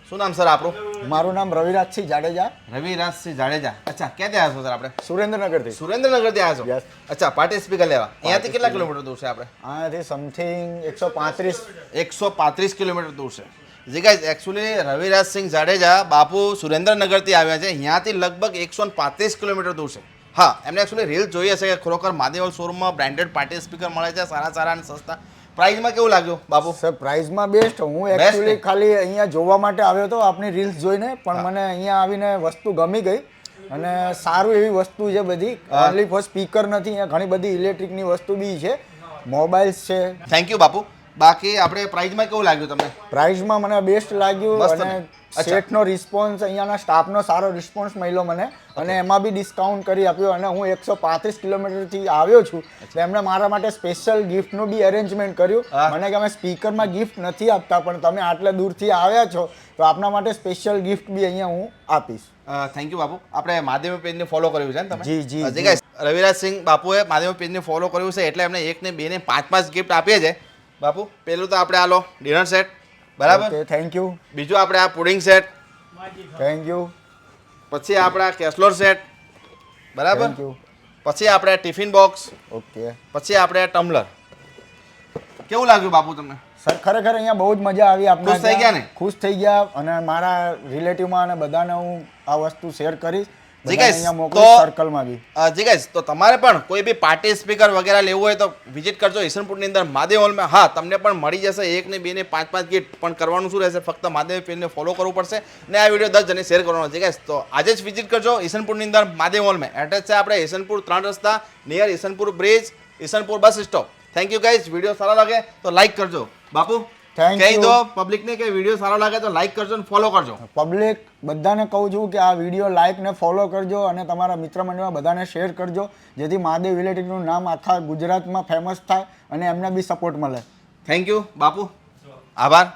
શું નામ સર આપણું? મારું નામ રવિરાજસિંહ જાડેજા. રવિરાજસિંહ જાડેજા. અચ્છા, ક્યાંથી આવ્યા છો સર આપણે? સુરેન્દ્રનગરથી. સુરેન્દ્રનગરથી આવ્યા છો? Yes. અચ્છા, પાર્ટી સ્પીકર લેવા અહીંયાથી કેટલા કિલોમીટર દૂર છે આપણે? અહીંયાથી સમથિંગ 135. 135 કિલોમીટર દૂર છે. જી ગાઈઝ, એકચ્યુઅલી રવિરાજસિંહ જાડેજા બાપુ સુરેન્દ્રનગરથી આવ્યા છે. અહીંયાથી લગભગ 135 કિલોમીટર દૂર છે. હા, એમને એકચ્યુઅલી રીલ જોઈ હશે કે ખરોખર મહાદેવલ શોરૂમમાં બ્રાન્ડેડ પાર્ટી સ્પીકર મળે છે, સારા સારા અને સસ્તા. પ્રાઇસમાં કેવું લાગ્યું બાપુ? સર પ્રાઇસમાં બેસ્ટ. હું એકચ્યુઅલી ખાલી અહીંયા જોવા માટે આવ્યો હતો આપની રીલ્સ જોઈને, પણ મને અહીંયા આવીને વસ્તુ ગમી ગઈ અને સારું એવી વસ્તુ છે બધી. ઓનલી ફોર સ્પીકર નથી, અહીંયા ઘણી બધી ઇલેક્ટ્રિકની વસ્તુ બી છે, મોબાઈલ્સ છે. થેન્ક યુ બાપુ. બાકી આપણે પ્રાઇસમાં કેવું લાગ્યું તમને? પ્રાઇસમાં મને બેસ્ટ લાગ્યું મસ્ત અને ને? અચ્છા. સેટનો રિસ્પોન્સ, અહીંયાના સ્ટાફનો સારો રિસ્પોન્સ મળ્યો મને અને એમાં બી ડિસ્કાઉન્ટ કરી આપ્યો. અને હું 135 કિલોમીટરથી આવ્યો છું એટલે એમણે મારા માટે સ્પેશિયલ ગિફ્ટનું બી અરેન્જમેન્ટ કર્યું. મને કે અમે સ્પીકરમાં ગિફ્ટ નથી આપતા, પણ તમે આટલા દૂરથી આવ્યા છો તો આપના માટે સ્પેશિયલ ગિફ્ટ બી અહીંયા હું આપીશ. થેન્ક યુ બાપુ. આપણે મહાદેવ પેજને ફોલો કર્યું છે ને તમે? જી, જી, જી ગાઈસ, રવિરાજસિંહ બાપુએ મહાદેવ પેજને ફોલો કર્યું છે એટલે એમને 1 ને 2 ને 5 ગિફ્ટ આપીએ છે. બાપુ, પેલું તો આપણે આલો ડિનર સેટ, બરાબર? Okay, thank you. બીજું આપણે આ પુડિંગ સેટ, થેન્ક યુ. પછી આપણે આ કેસલોર સેટ, બરાબર? Thank you. પછી આપણે ટિફિન બોક્સ, ઓકે પછી આપણે ટમ્બલર. કેવું લાગ્યું બાપુ તમને? સર ખરેખર અહીંયા બહુ જ મજા આવી. આપણે ખુશ થઈ ગયા ને? ખુશ થઈ ગયા અને મારા રિલેટિવમાં અને બધાને હું આ વસ્તુ શેર કરીશ. જી બધાને guys, અહીંયા તો મોકલીશ સર્કલમાં બી. જી ગાઈસ, તો તમારે પણ કોઈ બી પાર્ટી સ્પીકર વગેરે લેવું હોય તો વિઝિટ કરજો ઈસનપુરની અંદર મહાદેવ હોલમાં. હા, તમને પણ મળી જશે 1 ને 2 ને 5 ગિફ્ટ. પણ કરવાનું શું રહેશે? ફક્ત મહાદેવ પેજને ફોલો કરવું પડશે અને આ વિડીયો 10 જણને શેર કરવાનો છે. ગાઈસ, તો આજે જ વિઝિટ કરજો ઈસનપુરની અંદર મહાદેવ હોલમાં. એડ્રેસ છે આપણે ઈસનપુર 3 રસ્તા, near Isanpur bridge, Isanpur bus stop. Thank you guys. Video સારો લાગે તો લાઈક કરજો. બાપુ, Thank કહી you. દો પબ્લિકને કે વિડીયો સારો લાગે તો લાઈક કરજો અને ફોલો કરજો. પબ્લિક બધાને કહું છું કે આ વિડીયો લાઈક ને ફોલો કરજો અને તમારા મિત્ર મંડળમાં બધાને શેર કરજો, જેથી મહાદેવ ઇલેક્ટ્રિકનું નામ આખા ગુજરાતમાં ફેમસ થાય અને એમને બી સપોર્ટ મળે. થેન્ક યુ બાપુ, આભાર.